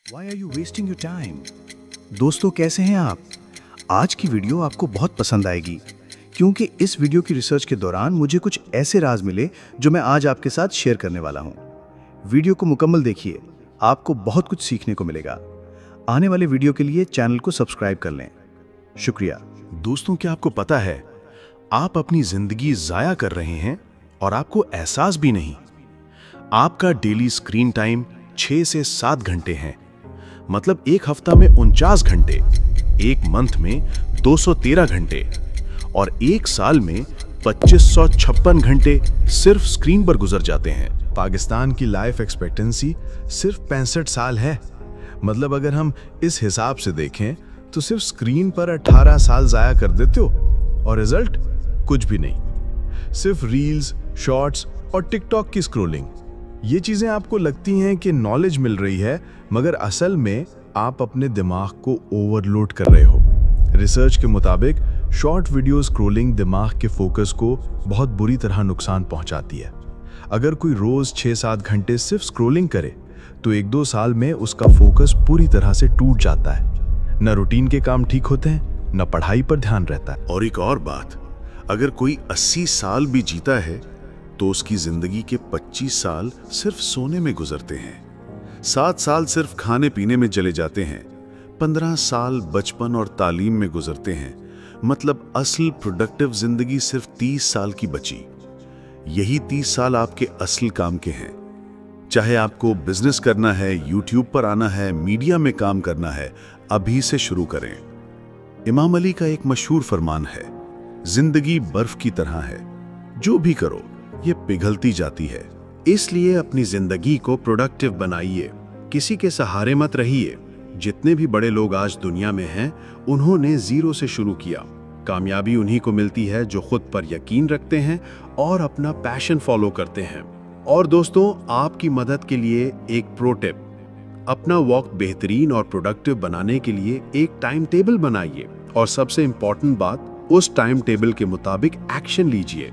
Why are you wasting your time? दोस्तों कैसे हैं आप? आज की वीडियो आपको बहुत पसंद आएगी क्योंकि इस वीडियो की रिसर्च के दौरान मुझे कुछ ऐसे राज मिले जो मैं आज आपके साथ शेयर करने वाला हूं। वीडियो को मुकम्मल देखिए, आपको बहुत कुछ सीखने को मिलेगा। आने वाले वीडियो के लिए चैनल को सब्सक्राइब कर लें। शुक्रिया। दोस्तों, क्या आपको पता है आप अपनी जिंदगी जाया कर रहे हैं और आपको एहसास भी नहीं। आपका डेली स्क्रीन टाइम 6 से 7 घंटे हैं, मतलब एक हफ्ता में 49 घंटे, एक मंथ में 213 घंटे और एक साल में 2556 घंटे सिर्फ स्क्रीन पर गुजर जाते हैं। पाकिस्तान की लाइफ एक्सपेक्टेंसी सिर्फ 65 साल है। मतलब अगर हम इस हिसाब से देखें तो सिर्फ स्क्रीन पर 18 साल जाया कर देते हो और रिजल्ट कुछ भी नहीं, सिर्फ रील्स, शॉर्ट्स और टिकटॉक की स्क्रॉलिंग। ये चीजें आपको लगती हैं कि नॉलेज मिल रही है, मगर असल में आप अपने दिमाग को ओवरलोड कर रहे हो। रिसर्च के मुताबिक शॉर्ट वीडियो स्क्रॉलिंग दिमाग के फोकस को बहुत बुरी तरह नुकसान पहुंचाती है। अगर कोई रोज 6-7 घंटे सिर्फ स्क्रॉलिंग करे तो 1-2 साल में उसका फोकस पूरी तरह से टूट जाता है। न रूटीन के काम ठीक होते हैं, न पढ़ाई पर ध्यान रहता है। और एक और बात, अगर कोई 80 साल भी जीता है तो उसकी जिंदगी के 25 साल सिर्फ सोने में गुजरते हैं, 7 साल सिर्फ खाने पीने में चले जाते हैं, 15 साल बचपन और तालीम में गुजरते हैं। मतलब असल प्रोडक्टिव जिंदगी सिर्फ 30 साल की बची। यही 30 साल आपके असल काम के हैं। चाहे आपको बिजनेस करना है, यूट्यूब पर आना है, मीडिया में काम करना है, अभी से शुरू करें। इमाम अली का एक मशहूर फरमान है, जिंदगी बर्फ की तरह है, जो भी करो ये पिघलती जाती है। इसलिए अपनी जिंदगी को प्रोडक्टिव बनाइए, किसी के सहारे मत रहिए। जितने भी बड़े लोग आज दुनिया में हैं, उन्होंने जीरो से शुरू किया। कामयाबी उन्हीं को मिलती है जो खुद पर यकीन रखते हैं और अपना पैशन फॉलो करते हैं। और दोस्तों, आपकी मदद के लिए एक प्रो टिप, अपना वक्त बेहतरीन और प्रोडक्टिव बनाने के लिए एक टाइम टेबल बनाइए और सबसे इंपॉर्टेंट बात, उस टाइम टेबल के मुताबिक एक्शन लीजिए।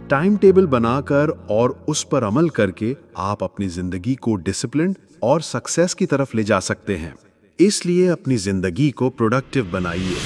टाइम टेबल बनाकर और उस पर अमल करके आप अपनी जिंदगी को डिसिप्लिन और सक्सेस की तरफ ले जा सकते हैं। इसलिए अपनी जिंदगी को प्रोडक्टिव बनाइए।